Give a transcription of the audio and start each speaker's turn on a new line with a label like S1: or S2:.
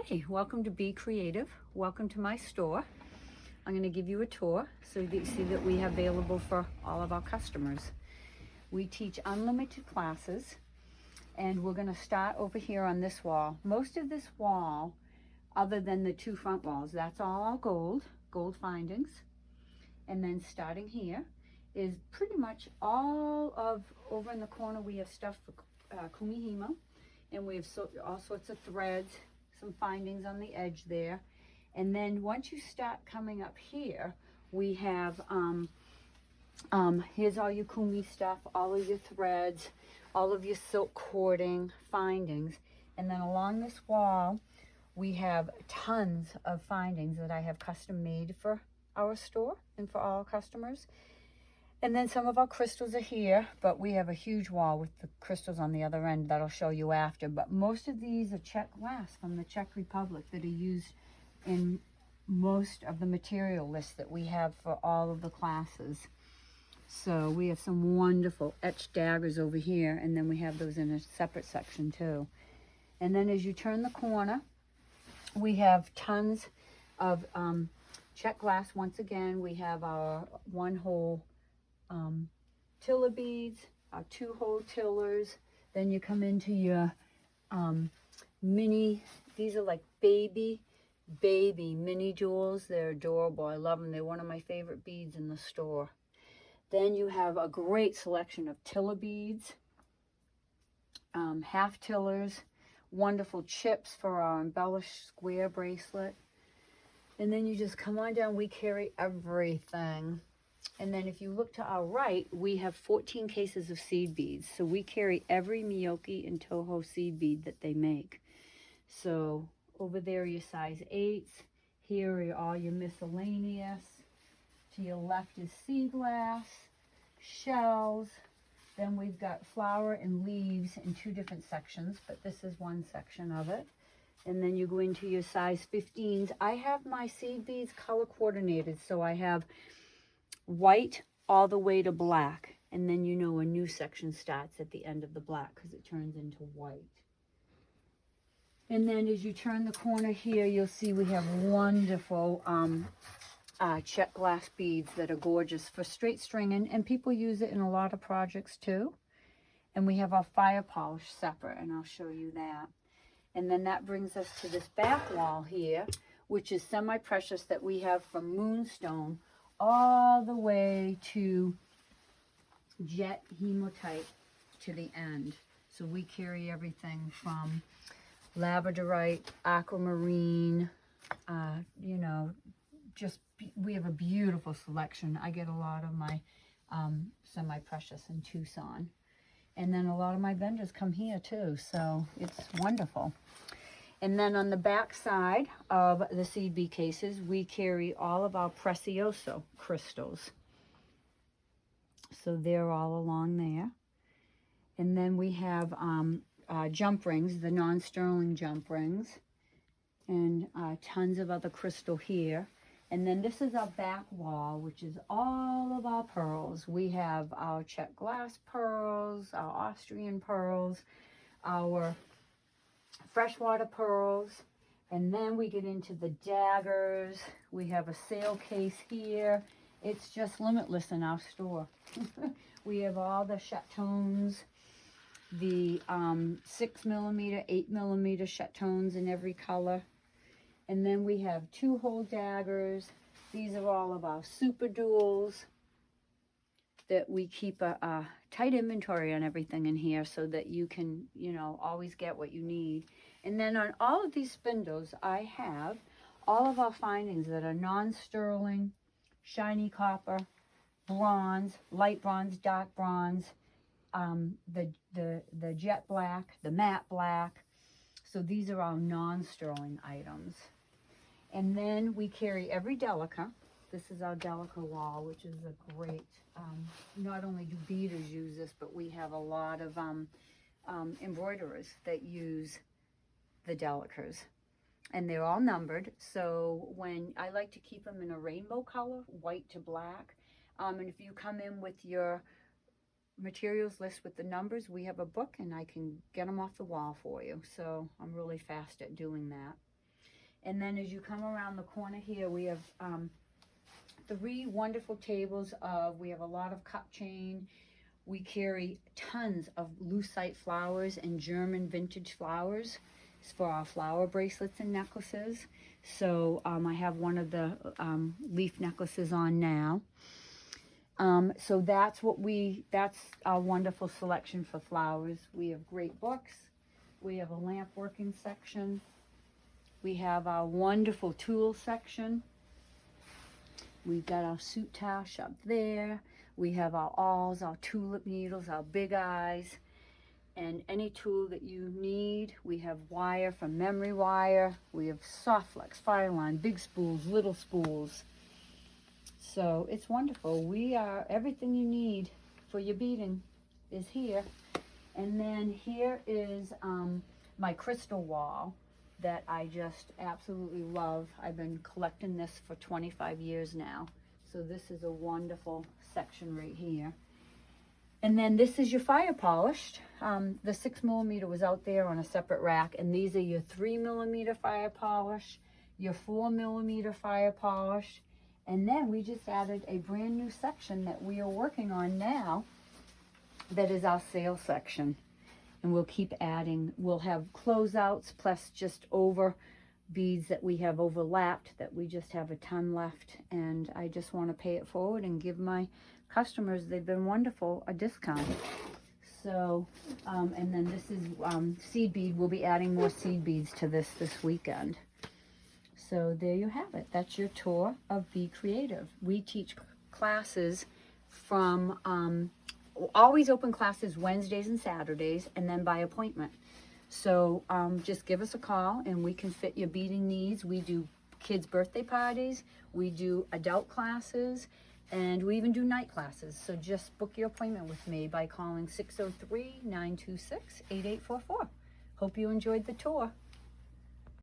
S1: Hey, welcome to Be Creative. Welcome to my store. I'm going to give you a tour so that you see that we have available for all of our customers. We teach unlimited classes, and we're going to start over here on this wall. Most of this wall, other than the two front walls, that's all gold findings. And then starting here is pretty much all of, over in the corner we have stuff for kumihimo, and we have all sorts of threads, some findings on the edge there. And then once you start coming up here, we have here's all your kumi stuff, all of your threads, all of your silk cording findings. And then along this wall we have tons of findings that I have custom made for our store and for all customers. And then some of our crystals are here, but we have a huge wall with the crystals on the other end that I'll show you after. But most of these are Czech glass from the Czech Republic that are used in most of the material lists that we have for all of the classes. So we have some wonderful etched daggers over here, and then we have those in a separate section too. And then as you turn the corner, we have tons of Czech glass. Once again, we have our one-hole tiller beads, our two-hole tillers. Then you come into your mini, these are like baby mini jewels. They're adorable. I love them. They're one of my favorite beads in the store. Then you have a great selection of tiller beads, half tillers, wonderful chips for our embellished square bracelet. And then you just come on down. We carry everything. And then if you look to our right, we have 14 cases of seed beads. So we carry every Miyoki and Toho seed bead that they make. So over there are your size 8s. Here are all your miscellaneous. To your left is sea glass, shells. Then we've got flower and leaves in two different sections, but this is one section of it. And then you go into your size 15s. I have my seed beads color coordinated, so I have white all the way to black, and then you know a new section starts at the end of the black because it turns into white. And then as you turn the corner here, you'll see we have wonderful Czech glass beads that are gorgeous for straight stringing, and people use it in a lot of projects too. And we have our fire polish separate, and I'll show you that. And then that brings us to this back wall here, which is semi-precious that we have from Moonstone all the way to jet hematite to the end. So we carry everything from labradorite, aquamarine, you know, just we have a beautiful selection. I get a lot of my semi-precious in Tucson. And then a lot of my vendors come here too, so it's wonderful. And then on the back side of the seed bead cases, we carry all of our Precioso crystals. So they're all along there. And then we have jump rings, the non-sterling jump rings, and tons of other crystal here. And then this is our back wall, which is all of our pearls. We have our Czech glass pearls, our Austrian pearls, our freshwater pearls, and then we get into the daggers. We have a sale case here. It's just limitless in our store. We have all the chatones, the 6mm, 8mm chatones in every color. And then we have 2-hole daggers. These are all of our super duals that we keep a tight inventory on everything in here so that you can, you know, always get what you need. And then on all of these spindles, I have all of our findings that are non-sterling, shiny copper, bronze, light bronze, dark bronze, the jet black, the matte black. So these are all non-sterling items. And then we carry every delica. This is our delica wall, which is a great, not only do beaders use this, but we have a lot of embroiderers that use the delicas. And they're all numbered. So when I like to keep them in a rainbow color, white to black. And if you come in with your materials list with the numbers, we have a book and I can get them off the wall for you. So I'm really fast at doing that. And then as you come around the corner here, we have 3 wonderful tables we have a lot of cut chain. We carry tons of lucite flowers and German vintage flowers for our flower bracelets and necklaces. So I have one of the leaf necklaces on now. So that's our wonderful selection for flowers. We have great books. We have a lamp working section. We have our wonderful tool section. We've got our soutache up there. We have our awls, our tulip needles, our big eyes, and any tool that you need. We have wire from memory wire. We have soft flex, fire line, big spools, little spools. So it's wonderful. We are, everything you need for your beading is here. And then here is my crystal wall that I just absolutely love. I've been collecting this for 25 years now. So this is a wonderful section right here. And then this is your fire polished. The 6mm was out there on a separate rack, and these are your 3mm fire polish, your 4mm fire polish, and then we just added a brand new section that we are working on now that is our sale section. And we'll keep adding. We'll have closeouts plus just over beads that we have overlapped that we just have a ton left, and I just want to pay it forward and give my customers, they've been wonderful, a discount. So and then this is seed bead. We'll be adding more seed beads to this weekend. So there you have it. That's your tour of Be Creative. We teach classes from always open classes Wednesdays and Saturdays, and then by appointment. So just give us a call and we can fit your beading needs. We do kids' birthday parties, we do adult classes, and we even do night classes. So just book your appointment with me by calling 603-926-8844. Hope you enjoyed the tour.